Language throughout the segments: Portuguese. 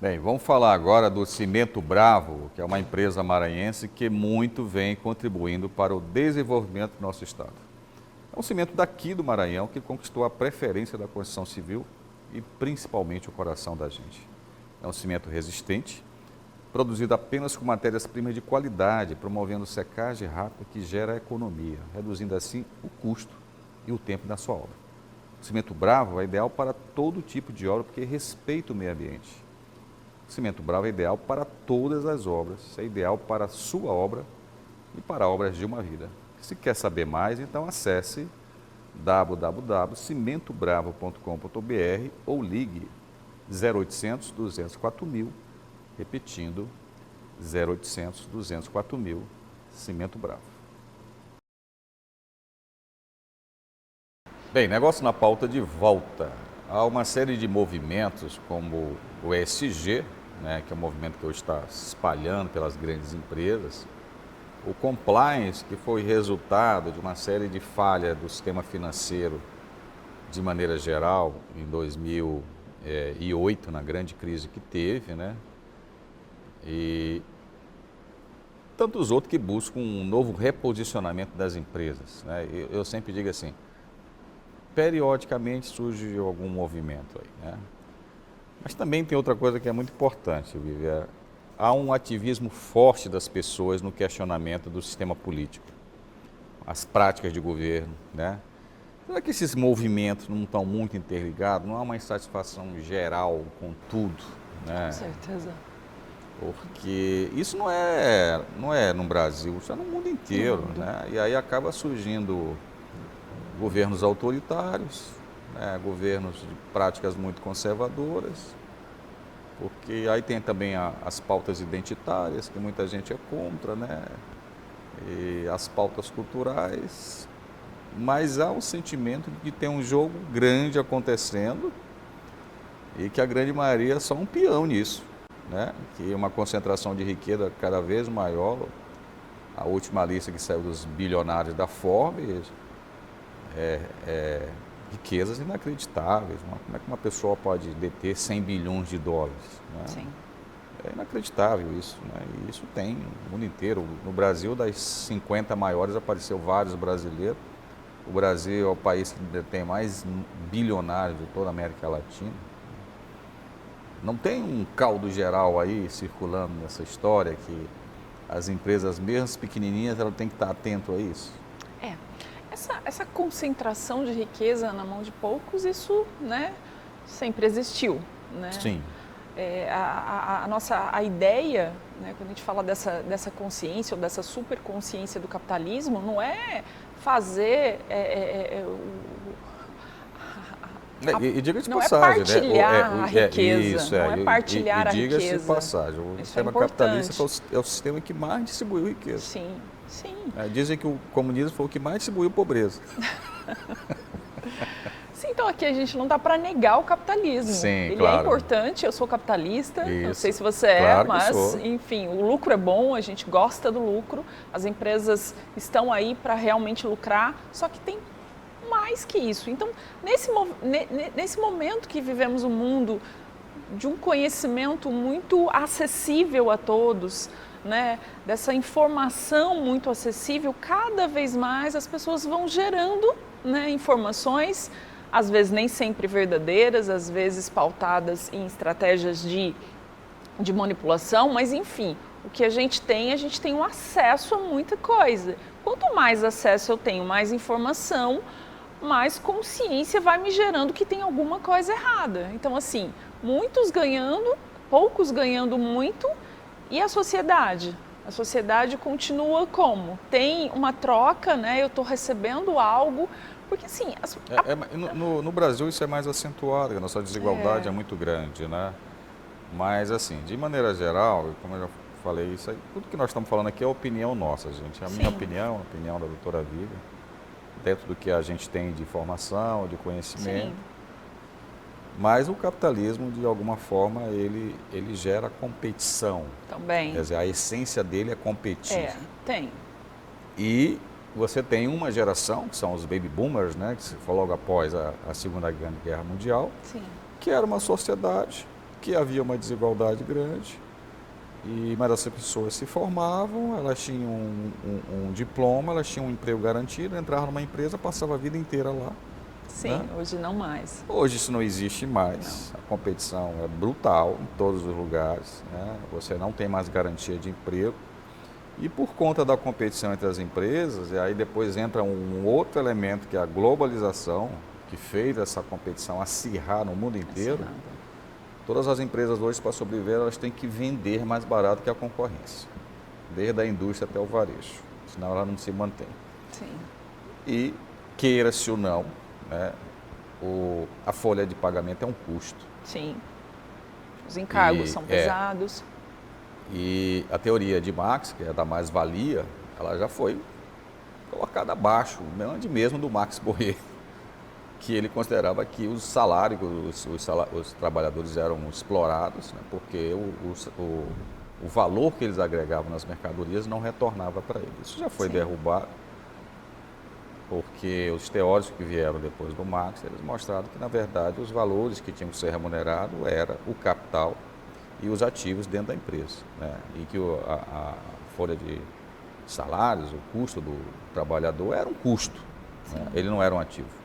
Bem, vamos falar agora do Cimento Bravo, que é uma empresa maranhense que muito vem contribuindo para o desenvolvimento do nosso estado. É um cimento daqui do Maranhão que conquistou a preferência da construção civil e principalmente o coração da gente. É um cimento resistente, produzido apenas com matérias-primas de qualidade, promovendo secagem rápida que gera economia, reduzindo assim o custo e o tempo da sua obra. O Cimento Bravo é ideal para todo tipo de obra porque respeita o meio ambiente. O Cimento Bravo é ideal para todas as obras, é ideal para a sua obra e para obras de uma vida. Se quer saber mais, então acesse www.cimentobravo.com.br ou ligue 0800 204 mil, repetindo 0800 204 mil, Cimento Bravo. Bem, negócio na pauta de volta. Há uma série de movimentos como o ESG, né, que é um movimento que hoje está se espalhando pelas grandes empresas, o compliance, que foi resultado de uma série de falhas do sistema financeiro de maneira geral em 2008, na grande crise que teve, né? E tantos outros que buscam um novo reposicionamento das empresas, né? Eu sempre digo assim, periodicamente surge algum movimento aí, né? Mas também tem outra coisa que é muito importante, Vivian. Há um ativismo forte das pessoas no questionamento do sistema político, as práticas de governo, né? Será que esses movimentos não estão muito interligados? Não há uma insatisfação geral com tudo, né? Com certeza. Porque isso não é no Brasil, isso é no mundo inteiro, né? E aí acaba surgindo governos autoritários, né? Governos de práticas muito conservadoras, porque aí tem também as pautas identitárias, que muita gente é contra, né? E as pautas culturais, mas há um sentimento de que tem um jogo grande acontecendo e que a grande maioria é só um peão nisso, né? Que é uma concentração de riqueza cada vez maior. A última lista que saiu dos bilionários da Forbes riquezas inacreditáveis. Como é que uma pessoa pode deter 100 bilhões de dólares? Né? Sim. É inacreditável isso, né? E isso tem no mundo inteiro. No Brasil, das 50 maiores, apareceu vários brasileiros. O Brasil é o país que detém mais bilionários de toda a América Latina. Não tem um caldo geral aí circulando nessa história que as empresas, mesmo pequenininhas, elas têm que estar atento a isso? É. Essa concentração de riqueza na mão de poucos, isso, né, sempre existiu, né? Sim. A ideia, né, quando a gente fala dessa consciência ou dessa superconsciência do capitalismo, não é fazer E diga de não passagem, é partilhar a riqueza, isso, não é partilhar a diga-se de riqueza. passagem, o Isso é sistema importante. capitalista é o sistema que mais distribuiu riqueza. Sim, sim. Dizem que o comunismo foi o que mais distribuiu pobreza. Sim, então aqui a gente não dá para negar o capitalismo. Sim, Ele claro. É importante, eu sou capitalista, não sei se você claro que mas sou. enfim, o lucro é bom, a gente gosta do lucro, as empresas estão aí para realmente lucrar, só que tem mais que isso. Então, nesse momento que vivemos um mundo de um conhecimento muito acessível a todos, né, dessa informação muito acessível, cada vez mais as pessoas vão gerando, né, informações, às vezes nem sempre verdadeiras, às vezes pautadas em estratégias de manipulação, mas enfim, o que a gente tem um acesso a muita coisa. Quanto mais acesso eu tenho, mais informação, mais consciência vai me gerando que tem alguma coisa errada. Então, assim, muitos ganhando, poucos ganhando muito, e a sociedade? A sociedade continua como? Tem uma troca, né? Eu estou recebendo algo, porque assim... No Brasil isso é mais acentuado, a nossa desigualdade é muito grande, né? Mas assim, de maneira geral, como eu já falei, isso aí, tudo que nós estamos falando aqui é opinião nossa, gente. A minha opinião, a opinião da doutora Vivian, dentro do que a gente tem de informação, de conhecimento. Sim. Mas o capitalismo, de alguma forma, ele gera competição. Também. Quer dizer, a essência dele é competir. Tem. E você tem uma geração, que são os baby boomers, né, que foi logo após a Segunda Guerra Mundial, Sim. que era uma sociedade que havia uma desigualdade grande, mas as pessoas se formavam, elas tinham um diploma, elas tinham um emprego garantido, entravam numa empresa, passavam a vida inteira lá. Sim, né? Hoje não mais. Hoje isso não existe mais, a competição é brutal em todos os lugares, né? Você não tem mais garantia de emprego. E por conta da competição entre as empresas, e aí depois entra um outro elemento que é a globalização, que fez essa competição acirrar no mundo inteiro. Acirrada. Todas as empresas hoje, para sobreviver, elas têm que vender mais barato que a concorrência, desde a indústria até o varejo, senão ela não se mantém. Sim. E, queira-se ou não, né, a folha de pagamento é um custo. Sim. Os encargos são pesados. E a teoria de Marx, que é da mais-valia, ela já foi colocada abaixo, mesmo do Max Borrier, que ele considerava que os salários, os trabalhadores eram explorados, né, porque o valor que eles agregavam nas mercadorias não retornava para eles. Isso já foi derrubado, porque os teóricos que vieram depois do Marx, eles mostraram que, na verdade, os valores que tinham que ser remunerados era o capital e os ativos dentro da empresa, né, e que a folha de salários, o custo do trabalhador era um custo, né, ele não era um ativo.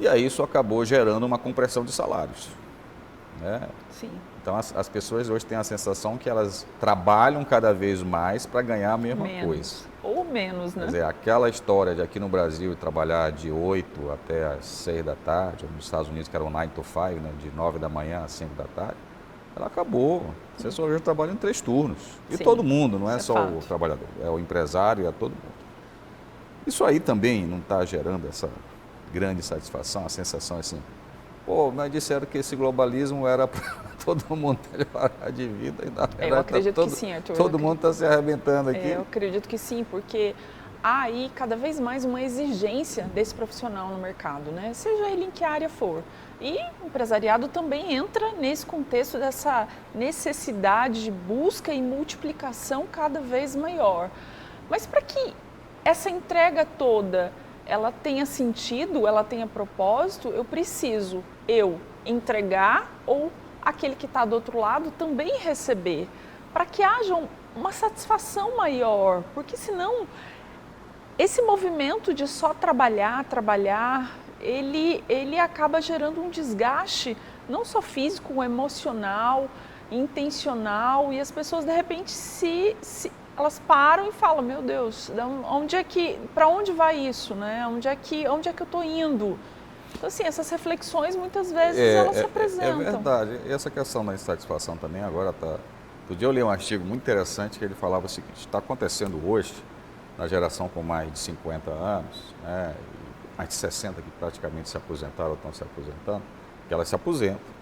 E aí isso acabou gerando uma compressão de salários, né? Sim. Então as pessoas hoje têm a sensação que elas trabalham cada vez mais para ganhar a mesma coisa. Ou menos, né? Quer dizer, aquela história de aqui no Brasil trabalhar de 8 até as 6 da tarde, ou nos Estados Unidos que era um 9 to 5, né, de 9 da manhã às 5 da tarde, ela acabou. Você só hoje trabalha em 3 turnos. E todo mundo, não é só o trabalhador, é o empresário, é todo mundo. Isso aí também não está gerando essa grande satisfação, a sensação assim, pô, mas disseram que esse globalismo era para todo mundo melhorar de vida. E na verdade, eu acredito que sim, Arthur. Todo mundo está se arrebentando aqui. Eu acredito que sim, porque há aí cada vez mais uma exigência desse profissional no mercado, né? Seja ele em que área for. E o empresariado também entra nesse contexto dessa necessidade de busca e multiplicação cada vez maior. Mas para que essa entrega toda ela tenha sentido, ela tenha propósito, eu preciso entregar ou aquele que está do outro lado também receber, para que haja uma satisfação maior, porque senão esse movimento de só trabalhar, ele acaba gerando um desgaste, não só físico, emocional, intencional, e as pessoas de repente elas param e falam, meu Deus, para onde vai isso, né? Onde é que eu estou indo? Então, assim, essas reflexões muitas vezes elas se apresentam. É verdade. E essa questão da insatisfação também agora está... Outro dia eu li um artigo muito interessante que ele falava o seguinte, está acontecendo hoje, na geração com mais de 50 anos, né, mais de 60 que praticamente se aposentaram ou estão se aposentando, que elas se aposentam.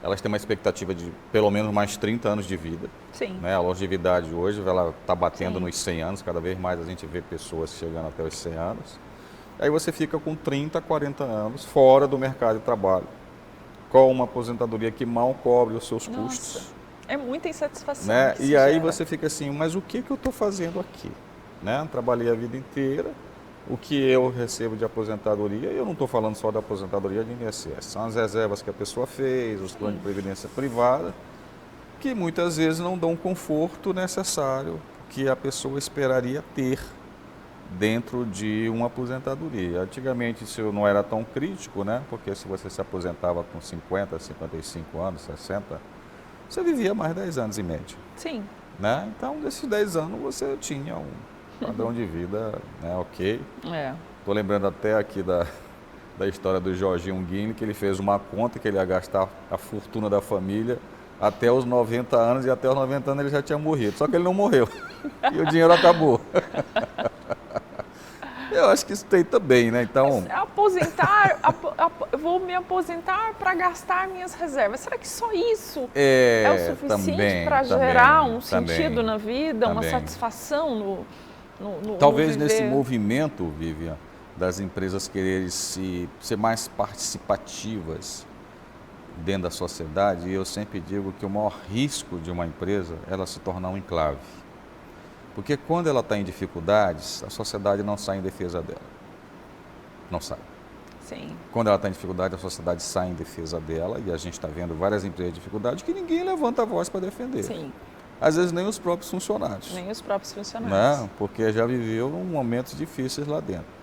Elas têm uma expectativa de pelo menos mais 30 anos de vida. Sim. Né? A longevidade hoje ela está batendo nos 100 anos, cada vez mais a gente vê pessoas chegando até os 100 anos. Aí você fica com 30, 40 anos fora do mercado de trabalho, com uma aposentadoria que mal cobre os seus custos. É muita insatisfação. Né? E aí você fica assim, mas o que eu estou fazendo aqui? Né? Trabalhei a vida inteira, o que eu recebo de aposentadoria, eu não estou falando só da aposentadoria de INSS, são as reservas que a pessoa fez, os planos de previdência privada, que muitas vezes não dão o conforto necessário que a pessoa esperaria ter dentro de uma aposentadoria. Antigamente isso não era tão crítico, né? Porque se você se aposentava com 50, 55 anos, 60, você vivia mais 10 anos em média. Sim. Né? Então, desses 10 anos você tinha um padrão de vida, né, ok. Estou lembrando até aqui da história do Jorginho Guinle, que ele fez uma conta que ele ia gastar a fortuna da família até os 90 anos, e até os 90 anos ele já tinha morrido. Só que ele não morreu e o dinheiro acabou. Eu acho que isso tem também, né? Então, eu vou me aposentar para gastar minhas reservas. Será que só isso é o suficiente para gerar um sentido na vida, uma satisfação no talvez viver? Nesse movimento, Vivian, das empresas quererem ser mais participativas dentro da sociedade, eu sempre digo que o maior risco de uma empresa é ela se tornar um enclave. Porque quando ela está em dificuldades, a sociedade não sai em defesa dela. Não sai. Sim. Quando ela está em dificuldade, a sociedade sai em defesa dela, e a gente está vendo várias empresas de dificuldade que ninguém levanta a voz para defender. Sim. Às vezes nem os próprios funcionários. Nem os próprios funcionários. Né? Porque já viveu momentos difíceis lá dentro.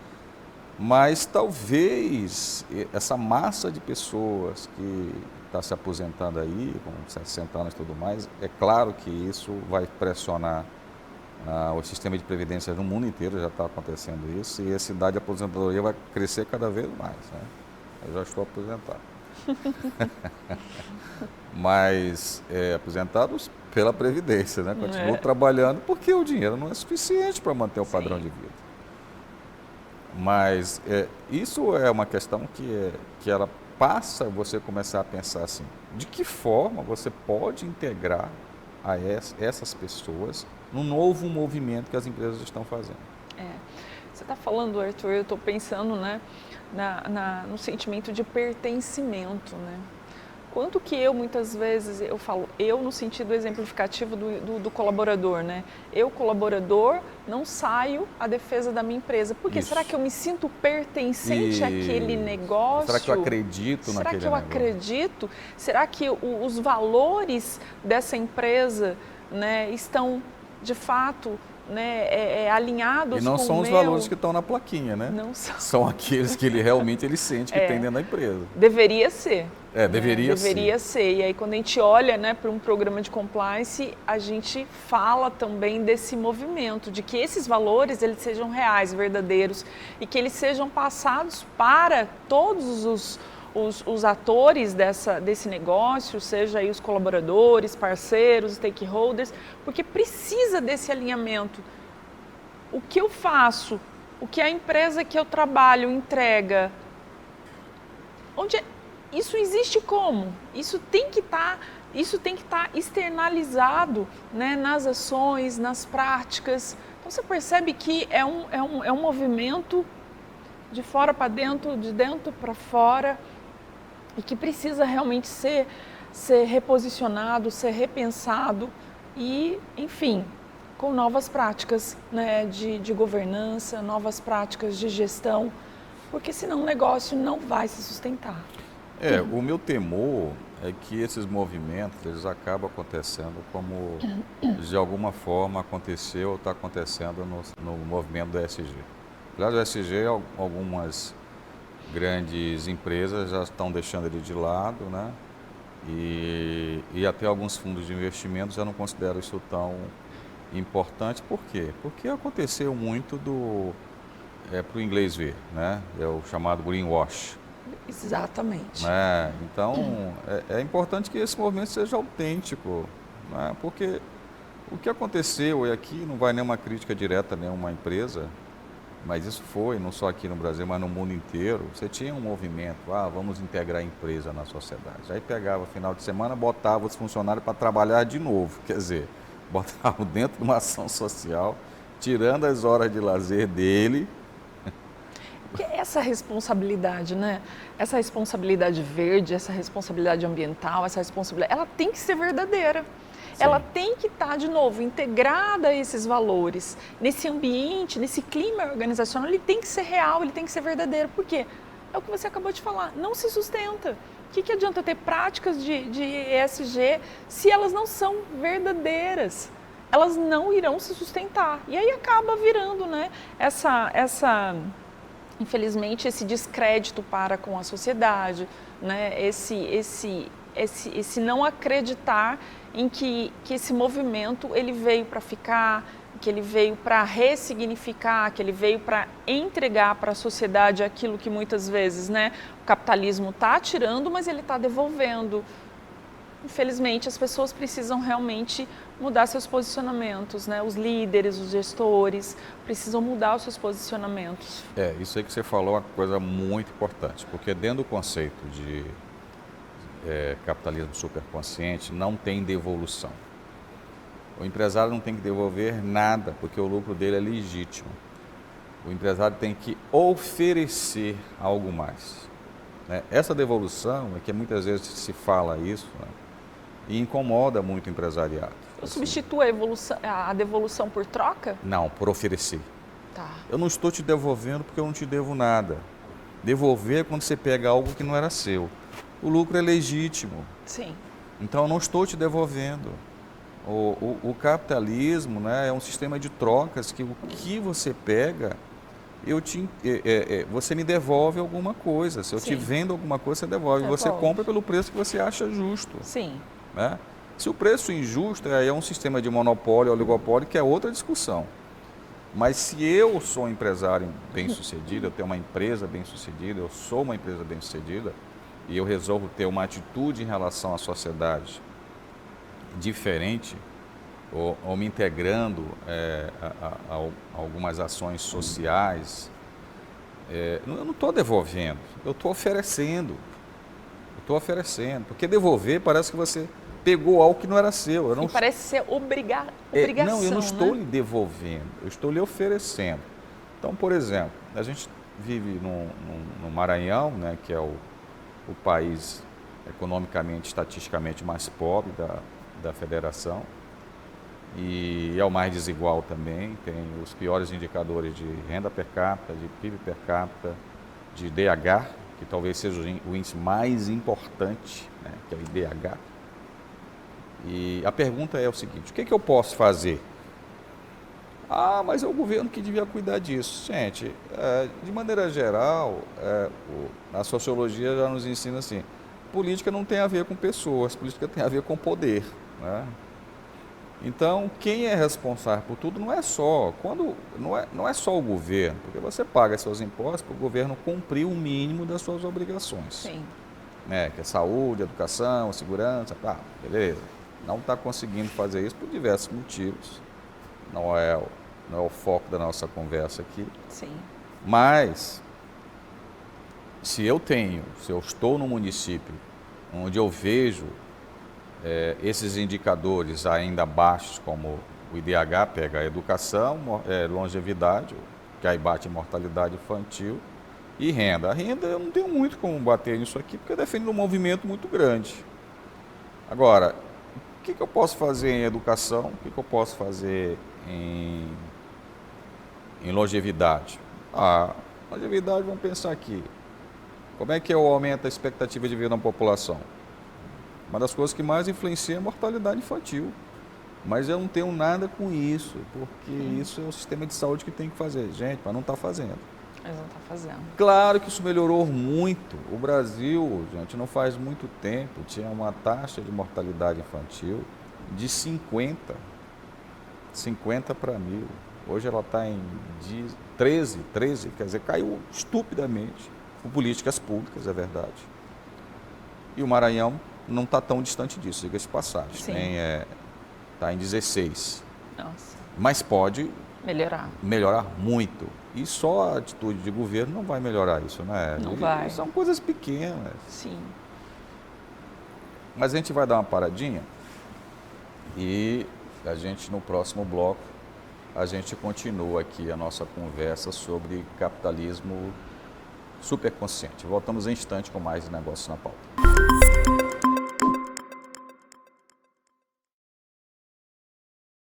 Mas talvez essa massa de pessoas que está se aposentando aí, com 60 anos e tudo mais, é claro que isso vai pressionar o sistema de previdência no mundo inteiro, já está acontecendo isso, e essa idade de aposentadoria vai crescer cada vez mais. Né? Eu já estou aposentado. Mas aposentados pela Previdência, né? Continuo trabalhando porque o dinheiro não é suficiente para manter o padrão de vida. Mas isso é uma questão que ela passa você começar a pensar assim, de que forma você pode integrar essas pessoas no novo movimento que as empresas estão fazendo. Você está falando, Arthur, eu estou pensando, né, no sentimento de pertencimento, né? Quanto que eu, muitas vezes, eu falo, eu no sentido exemplificativo do colaborador, né? Eu, colaborador, não saio à defesa da minha empresa. Porque será que eu me sinto pertencente àquele negócio? Será que eu acredito naquele negócio? Será que eu acredito? Será que os valores dessa empresa, né, estão, de fato, né, alinhados com o meu? E não são os valores que estão na plaquinha, né? Não são. São aqueles que ele realmente sente que tem dentro da empresa. Deveria ser. Deveria ser. E aí, quando a gente olha, né, para um programa de compliance, a gente fala também desse movimento, de que esses valores eles sejam reais, verdadeiros, e que eles sejam passados para todos os atores desse negócio, seja aí os colaboradores, parceiros, stakeholders, porque precisa desse alinhamento. O que eu faço, o que a empresa que eu trabalho entrega, isso existe como? Isso tem que estar externalizado, né, nas ações, nas práticas. Então você percebe que é um movimento de fora para dentro, de dentro para fora, e que precisa realmente ser reposicionado, ser repensado e, enfim, com novas práticas, né, de governança, novas práticas de gestão, porque senão o negócio não vai se sustentar. O meu temor é que esses movimentos eles acabam acontecendo como de alguma forma aconteceu ou está acontecendo no movimento do ESG. Aliás, o ESG, algumas grandes empresas já estão deixando ele de lado, né? E até alguns fundos de investimento já não consideram isso tão importante. Por quê? Porque aconteceu muito para o inglês ver, né? É o chamado greenwash. Exatamente. Né? Então, é importante que esse movimento seja autêntico, né? Porque o que aconteceu, e aqui não vai nenhuma crítica direta a nenhuma empresa, mas isso foi, não só aqui no Brasil, mas no mundo inteiro. Você tinha um movimento, vamos integrar a empresa na sociedade. Aí pegava final de semana, botava os funcionários para trabalhar de novo, quer dizer, botava dentro de uma ação social, tirando as horas de lazer dele. Porque essa responsabilidade, né? Essa responsabilidade verde, essa responsabilidade ambiental, essa responsabilidade, ela tem que ser verdadeira. Sim. Ela tem que estar, de novo, integrada a esses valores. Nesse ambiente, nesse clima organizacional, ele tem que ser real, ele tem que ser verdadeiro. Por quê? É o que você acabou de falar, não se sustenta. O que adianta ter práticas de ESG se elas não são verdadeiras? Elas não irão se sustentar. E aí acaba virando, né, infelizmente, esse descrédito para com a sociedade, né, esse não acreditar em que esse movimento ele veio para ficar, que ele veio para ressignificar, que ele veio para entregar para a sociedade aquilo que muitas vezes, né, o capitalismo está tirando, mas ele está devolvendo. Infelizmente, as pessoas precisam realmente mudar seus posicionamentos, né? Os líderes, os gestores precisam mudar os seus posicionamentos. Isso aí que você falou é uma coisa muito importante, porque dentro do conceito de capitalismo superconsciente não tem devolução. O empresário não tem que devolver nada, porque o lucro dele é legítimo. O empresário tem que oferecer algo mais. Né? Essa devolução é que muitas vezes se fala isso, né? E incomoda muito o empresariado. Eu substituo a devolução por troca? Não, por oferecer. Tá. Eu não estou te devolvendo porque eu não te devo nada. Devolver é quando você pega algo que não era seu. O lucro é legítimo. Sim. Então, eu não estou te devolvendo. O capitalismo, né, é um sistema de trocas que o que você pega, você me devolve alguma coisa. Se eu te Sim. vendo alguma coisa, você devolve. Você compra pelo preço que você acha justo. Sim. Né? Se o preço injusto, aí é um sistema de monopólio, oligopólio, que é outra discussão. Mas se eu sou um empresário bem-sucedido, eu tenho uma empresa bem-sucedida, eu sou uma empresa bem-sucedida, e eu resolvo ter uma atitude em relação à sociedade diferente, ou me integrando a algumas ações sociais, eu não estou devolvendo, eu estou oferecendo. Porque devolver parece que você pegou algo que não era seu. E parece ser obrigação. Não, eu não estou né? lhe devolvendo, eu estou lhe oferecendo. Então, por exemplo, a gente vive no Maranhão, né, que é o país economicamente, estatisticamente mais pobre da federação, e é o mais desigual também, tem os piores indicadores de renda per capita, de PIB per capita, de IDH, que talvez seja o índice mais importante, né, que é o IDH. E a pergunta é o seguinte: o que eu posso fazer? Ah, mas é o governo que devia cuidar disso. Gente, de maneira geral, a sociologia já nos ensina assim, política não tem a ver com pessoas, política tem a ver com poder. Né? Então, quem é responsável por tudo não é só o governo, porque você paga seus impostos para o governo cumprir o mínimo das suas obrigações. Sim. Né? Que é saúde, educação, segurança, beleza. Não está conseguindo fazer isso por diversos motivos. Não é o foco da nossa conversa aqui. Sim. Mas, se eu estou no município onde eu vejo esses indicadores ainda baixos, como o IDH pega a educação, longevidade, que aí bate mortalidade infantil, e renda. A renda eu não tenho muito como bater nisso aqui, porque eu defendo um movimento muito grande. Agora, o que eu posso fazer em educação? O que eu posso fazer em longevidade? Longevidade, vamos pensar aqui. Como é que eu aumento a expectativa de vida da população? Uma das coisas que mais influencia é a mortalidade infantil. Mas eu não tenho nada com isso, porque isso é o sistema de saúde que tem que fazer. Gente, mas não está fazendo. Mas não está fazendo. Claro que isso melhorou muito. O Brasil, gente, não faz muito tempo, tinha uma taxa de mortalidade infantil de 50 para 1.000. Hoje ela está em 13, quer dizer, caiu estupidamente, com políticas públicas, é verdade. E o Maranhão não está tão distante disso, diga-se de passagem. Está em 16. Nossa. Mas pode melhorar muito. E só a atitude de governo não vai melhorar isso, né? Não vai. São coisas pequenas. Sim. Mas a gente vai dar uma paradinha e a gente, no próximo bloco, a gente continua aqui a nossa conversa sobre capitalismo superconsciente. Voltamos em instante com mais negócios na pauta.